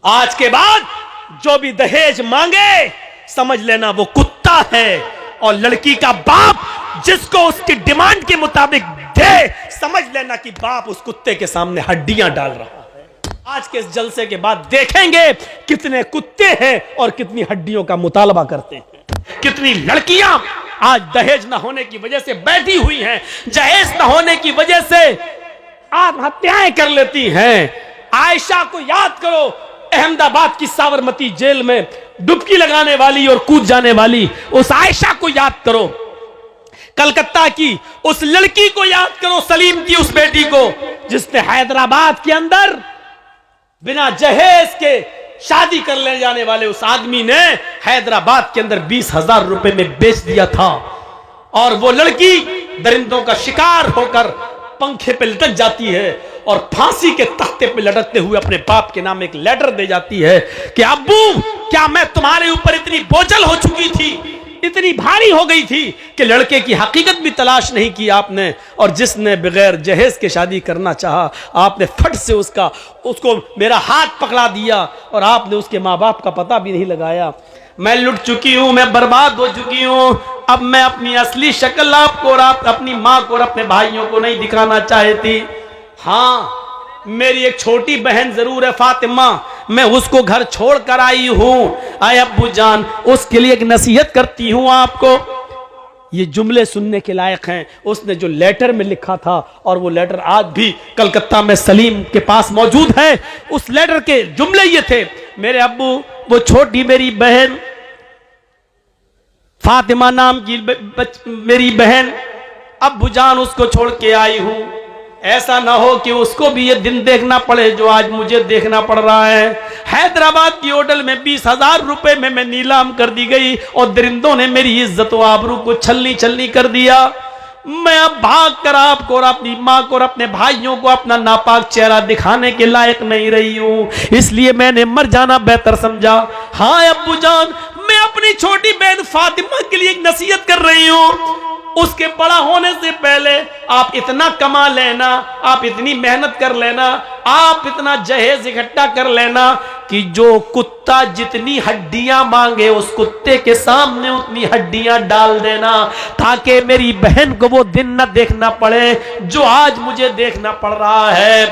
आज के बाद जो भी दहेज मांगे समझ लेना वो कुत्ता है, और लड़की का बाप जिसको उसकी डिमांड के मुताबिक दे समझ लेना कि बाप उस कुत्ते के सामने हड्डियां डाल रहा है। आज के इस जलसे के बाद देखेंगे कितने कुत्ते हैं और कितनी हड्डियों का मुतालबा करते हैं। कितनी लड़कियां आज दहेज न होने की वजह से बैठी हुई हैं, दहेज न होने की वजह से आत्महत्याएं कर लेती हैं। आयशा को याद करो, अहमदाबाद की साबरमती जेल में डुबकी लगाने वाली और कूद जाने वाली उस आयशा को याद करो। कलकत्ता की उस लड़की को याद करो, सलीम की उस बेटी को जिसने हैदराबाद के अंदर बिना जहेज के शादी कर ले जाने वाले उस आदमी ने हैदराबाद के अंदर 20,000 रुपए में बेच दिया था। और वो लड़की दरिंदों का शिकार होकर पंखे पे लटक जाती है और फांसी के तख्ते पे लटकते हुए अपने बाप के नाम एक लेटर दे जाती है कि अब्बू, क्या मैं तुम्हारे ऊपर इतनी बोझल हो चुकी थी, इतनी भारी हो गई थी कि लड़के की हकीकत भी तलाश नहीं की आपने, और जिसने बगैर जहेज के शादी करना चाहा आपने फट से उसको मेरा हाथ पकड़ा दिया और आपने उसके माँ बाप का पता भी नहीं लगाया। मैं लुट चुकी हूं, मैं बर्बाद हो चुकी हूं। अब मैं अपनी असली शक्ल आपको और आप अपनी माँ को और अपने भाइयों को नहीं दिखाना चाहती। हाँ, मेरी एक छोटी बहन जरूर है फातिमा, मैं उसको घर छोड़ कर आई हूं। आए अब्बू जान, उसके लिए एक नसीहत करती हूं आपको। ये जुमले सुनने के लायक हैं। उसने जो लेटर में लिखा था, और वो लेटर आज भी कलकत्ता में सलीम के पास मौजूद है। उस लेटर के जुमले ये थे, मेरे अब्बू, वो छोटी मेरी बहन फातिमा नाम की मेरी बहन, अब्बू जान उसको छोड़ के आई हूं। ऐसा ना हो कि उसको भी ये दिन देखना पड़े जो आज मुझे देखना पड़ रहा है। हैदराबाद की होटल में 20,000 रुपए में मैं नीलाम कर दी गई और दरिंदों ने मेरी इज्जत व आबरू को छलनी छलनी कर दिया। मैं अब भाग कर आपको और अपनी माँ को और अपने भाइयों को अपना नापाक चेहरा दिखाने के लायक नहीं रही हूं, इसलिए मैंने मर जाना बेहतर समझा। हाँ अब्बू जान, मैं अपनी छोटी बहन फातिमा के लिए एक नसीहत कर रही हूं। उसके बड़ा होने से पहले आप इतना कमा लेना, आप इतनी मेहनत कर लेना, आप इतना जहेज इकट्ठा कर लेना कि जो कुत्ता जितनी हड्डियां मांगे उस कुत्ते के सामने उतनी हड्डियां डाल देना, ताकि मेरी बहन को वो दिन न देखना पड़े जो आज मुझे देखना पड़ रहा है।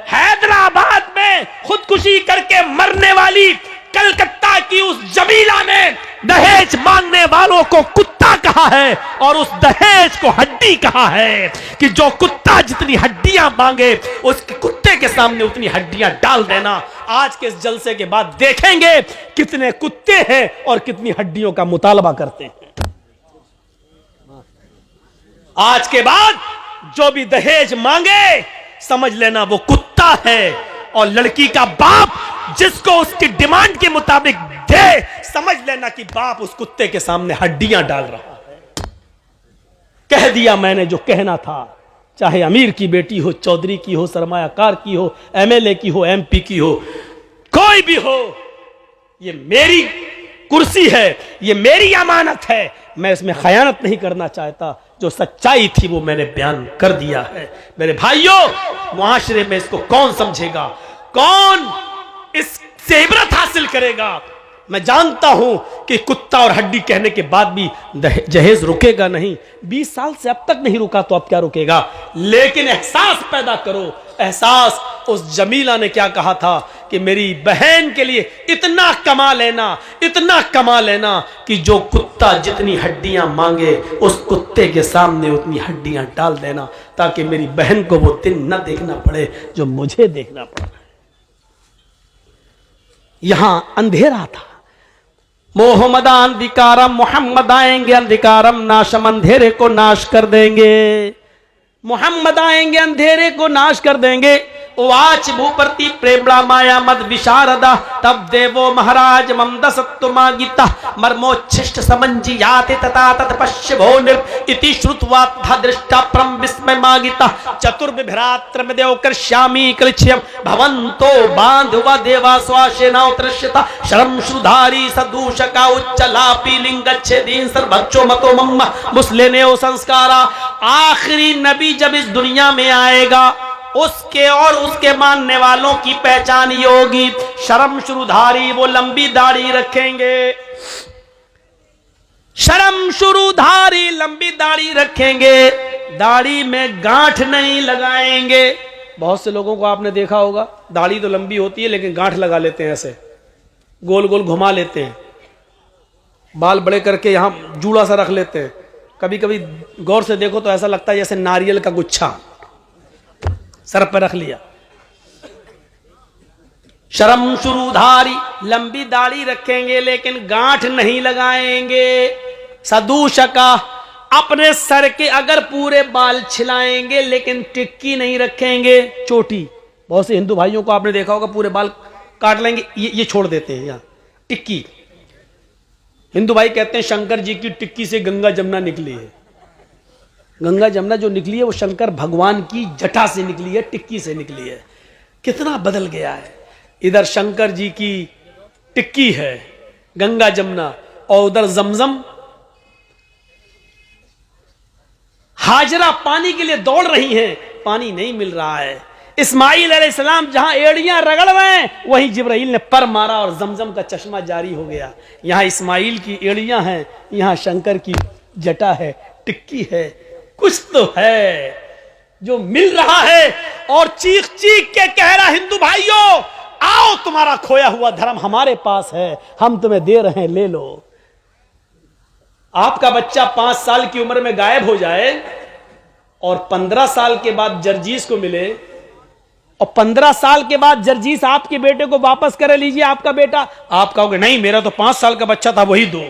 हैदराबाद में खुदकुशी करके मरने वाली कलकत्ता की उस जमीला ने दहेज मांगने वालों को कुत्ता कहा है और उस दहेज को हड्डी कहा है कि जो कुत्ता जितनी हड्डियां मांगे उस कुत्ते के सामने उतनी हड्डियां डाल देना। आज के इस जलसे के बाद देखेंगे कितने कुत्ते हैं और कितनी हड्डियों का मुतालबा करते हैं। आज के बाद जो भी दहेज मांगे समझ लेना वो कुत्ता है, और लड़की का बाप जिसको उसकी डिमांड के मुताबिक दे समझ लेना कि बाप उस कुत्ते के सामने हड्डियां डाल रहा है। कह दिया मैंने जो कहना था, चाहे अमीर की बेटी हो, चौधरी की हो, सरमायाकार की हो, एमएलए की हो, एमपी की हो, कोई भी हो, ये मेरी कुर्सी है, ये मेरी अमानत है, मैं इसमें खयानत नहीं करना चाहता। जो सच्चाई थी वो मैंने बयान कर दिया है। मेरे भाइयों, मुआशरे में इसको कौन समझेगा, कौन इससे इबरत हासिल करेगा? मैं जानता हूं कि कुत्ता और हड्डी कहने के बाद भी जहेज रुकेगा नहीं। 20 साल से अब तक नहीं रुका तो अब क्या रुकेगा? लेकिन एहसास पैदा करो, एहसास। उस जमीला ने क्या कहा था कि मेरी बहन के लिए इतना कमा लेना, इतना कमा लेना कि जो कुत्ता जितनी हड्डियां मांगे उस कुत्ते के सामने उतनी हड्डियां डाल देना, ताकि मेरी बहन को वो दिन न देखना पड़े जो मुझे देखना पड़ा। यहां अंधेरा था। मोहम्मद अंधिकारम, मोहम्मद आएंगे अंधिकारम नाशम, अंधेरे को नाश कर देंगे। मोहम्मद आएंगे अंधेरे को नाश कर देंगे। वाच भूप्रति प्रेमड़ा माया मद विशारदा, तब देवो महाराज ममद सत्तुमा गीता मर्मोच्छिष्ट समंजी याते तथा तत्पश्य भो निर् इति श्रुत्वा दृष्टा परम विस्मय मागिता चतुर्विभ्रात्र में देव कर्ष्यामि कलक्ष्यम भवन्तो बांधवा देवा स्वाशेनावत्रश्यता शरम श्रुधारी सदूषका उच्चलापी लिंगच्छेदीन सर्वक्षो मतो मम्मा मुस्लिनेओ संस्कारा। आखिरी नबी जब इस दुनिया में आएगा उसके और उसके मानने वालों की पहचान ये होगी, शर्म शुरूधारी, वो लंबी दाढ़ी रखेंगे। शर्म शुरूधारी, लंबी दाढ़ी रखेंगे, दाढ़ी में गांठ नहीं लगाएंगे। बहुत से लोगों को आपने देखा होगा, दाढ़ी तो लंबी होती है लेकिन गांठ लगा लेते हैं, ऐसे गोल गोल घुमा लेते हैं, बाल बड़े करके यहां जूड़ा सा रख लेते हैं। कभी कभी गौर से देखो तो ऐसा लगता है जैसे नारियल का गुच्छा सर पर रख लिया। शर्म शुरूधारी, लंबी दाढ़ी रखेंगे लेकिन गांठ नहीं लगाएंगे। सदूशका, अपने सर के अगर पूरे बाल छिलाएंगे लेकिन टिक्की नहीं रखेंगे, चोटी। बहुत से हिंदू भाइयों को आपने देखा होगा पूरे बाल काट लेंगे, ये छोड़ देते हैं यहां टिक्की। हिंदू भाई कहते हैं शंकर जी की टिक्की से गंगा जमुना निकली है। गंगा जमुना जो निकली है वो शंकर भगवान की जटा से निकली है, टिक्की से निकली है। कितना बदल गया है। इधर शंकर जी की टिक्की है गंगा जमुना, और उधर जमजम। हाजरा पानी के लिए दौड़ रही हैं, पानी नहीं मिल रहा है। इस्माइल अलैहिस्सलाम जहां एड़ियां रगड़ रहे हैं, वहीं जिब्राइल ने पर मारा और जमजम का चश्मा जारी हो गया। यहां इस्माइल की एड़ियां हैं, यहां शंकर की जटा है, टिक्की है। कुछ तो है जो मिल रहा है। और चीख चीख के कह रहा, हिंदू भाइयों आओ, तुम्हारा खोया हुआ धर्म हमारे पास है, हम तुम्हें दे रहे हैं, ले लो। आपका बच्चा 5 साल की उम्र में गायब हो जाए और 15 साल के बाद जर्जीस को मिले, और 15 साल के बाद जर्जीस आपके बेटे को वापस करे, लीजिए आपका बेटा, आप कहोगे नहीं मेरा तो 5 साल का बच्चा था, वही दो।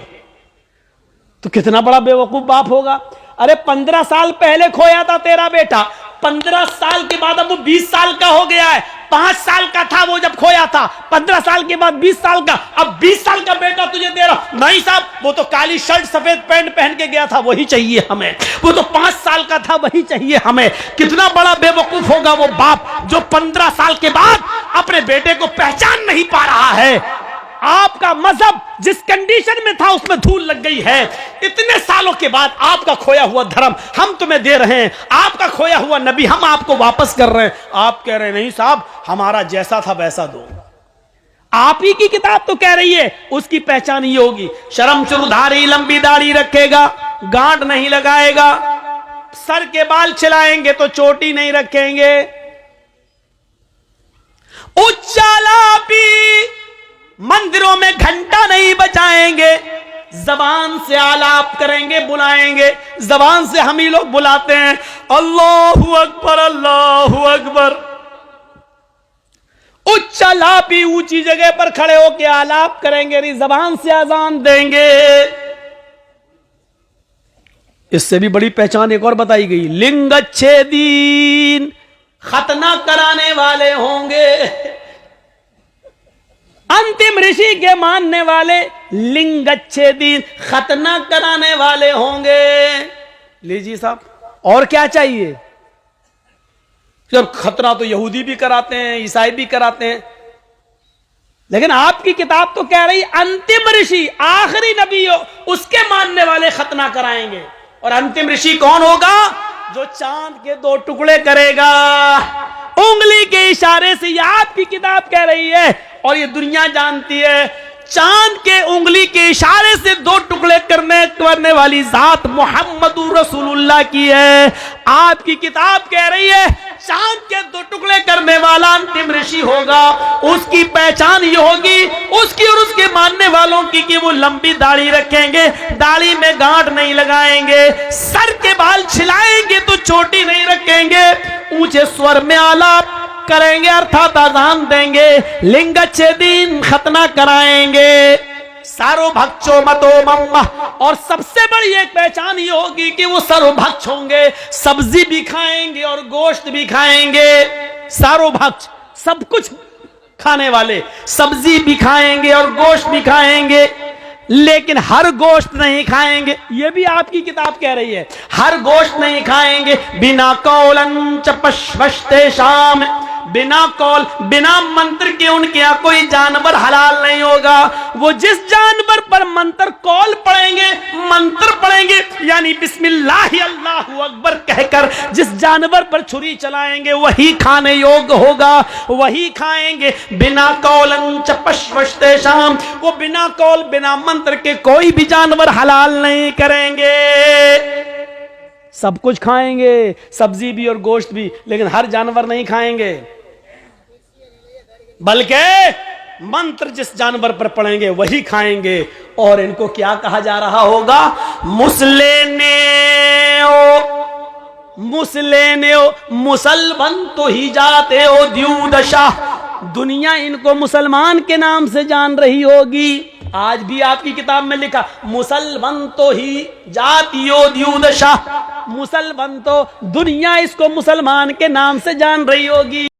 तो कितना बड़ा बेवकूफ बाप होगा। अरे 15 साल पहले खोया था तेरा बेटा, 15 साल के बाद अब वो 20 साल का हो गया है। 5 साल का था वो जब खोया था, 15 साल के बाद 20 साल का, अब 20 साल का बेटा तुझे दे रहा। नहीं साहब, वो तो काली शर्ट सफेद पैंट पहन के गया था, वही चाहिए हमें। वो तो 5 साल का था, वही चाहिए हमें। कितना बड़ा बेवकूफ होगा वो बाप जो 15 साल के बाद अपने बेटे को पहचान नहीं पा रहा है। आपका मजहब जिस कंडीशन में था उसमें धूल लग गई है। इतने सालों के बाद आपका खोया हुआ धर्म हम तुम्हें दे रहे हैं, आपका खोया हुआ नबी हम आपको वापस कर रहे हैं। आप कह रहे हैं नहीं साहब, हमारा जैसा था वैसा दो। आप ही की किताब तो कह रही है उसकी पहचान ये होगी, शर्म शुरूधारी, लंबी दाढ़ी रखेगा, गांठ नहीं लगाएगा, सर के बाल छिलाएंगे तो चोटी नहीं रखेंगे। उच्चालापी, मंदिरों में घंटा नहीं बजाएंगे, जबान से आलाप करेंगे, बुलाएंगे। जबान से हम ही लोग बुलाते हैं, अल्लाहु अकबर, अल्लाहु अकबर। उच्चालापी, ऊंची जगह पर खड़े होकर आलाप करेंगे, नहीं जबान से अजान देंगे। इससे भी बड़ी पहचान एक और बताई गई, लिंगच्छेदीन, खतना कराने वाले होंगे। अंतिम ऋषि के मानने वाले लिंगच्छेदीन, खतना कराने वाले होंगे। लीजिए साहब, और क्या चाहिए। जब खतना तो यहूदी भी कराते हैं, ईसाई भी कराते हैं, लेकिन आपकी किताब तो कह रही अंतिम ऋषि, आखिरी नबी हो, उसके मानने वाले खतना कराएंगे। और अंतिम ऋषि कौन होगा? जो चांद के 2 टुकड़े करेगा उंगली के इशारे से। ये आपकी किताब कह रही है और ये दुनिया जानती है, चांद के उंगली के इशारे से 2 टुकड़े करने वाली जात मोहम्मदुर रसूलुल्लाह की है। आपकी किताब कह रही है चांद के 2 टुकड़े करने वाला अंतिम ऋषि होगा, उसकी पहचान ये होगी, उसकी और उसके मानने वालों की, कि वो लंबी दाढ़ी रखेंगे, दाढ़ी में गांठ नहीं लगाएंगे, सर के बाल छिलाएंगे तो चोटी नहीं रखेंगे, ऊंचे स्वर में आलाप करेंगे अर्थात अजान देंगे, लिंगच्छेदीन, खतना कराएंगे, सर्वभक्षो मतो मम्मा। और सबसे बड़ी एक पहचान ये होगी कि वो सर्वभक्ष होंगे, सब्जी भी खाएंगे और गोश्त भी खाएंगे। सर्वभक्ष, सब कुछ खाने वाले, सब्जी भी खाएंगे और गोश्त भी खाएंगे, लेकिन हर गोश्त नहीं खाएंगे। ये भी आपकी किताब कह रही है, हर गोश्त नहीं खाएंगे। बिना कौलन च पश्वस्ते शाम, बिना कौल बिना मंत्र के उनके यहाँ कोई जानवर हलाल नहीं होगा। वो जिस जानवर पर मंत्र कौल पढ़ेंगे, मंत्र पढ़ेंगे, यानी बिस्मिल्लाह अल्लाहु अकबर कहकर जिस जानवर पर छुरी चलाएंगे वही खाने योग्य होगा, वही खाएंगे। बिना कौलन च पश्वस्ते शाम, वो बिना कौल बिना मंत्र के कोई भी जानवर हलाल नहीं करेंगे। सब कुछ खाएंगे, सब्जी भी और गोश्त भी, लेकिन हर जानवर नहीं खाएंगे, बल्कि मंत्र जिस जानवर पर पढ़ेंगे वही खाएंगे। और इनको क्या कहा जा रहा होगा? मुसलेने मुसलमान तो ही जाते हो द्यूदशा। दुनिया इनको मुसलमान के नाम से जान रही होगी। आज भी आपकी किताब में लिखा मुसलमान तो ही जातियो द्यूदशा, मुसलमान तो दुनिया इसको मुसलमान के नाम से जान रही होगी।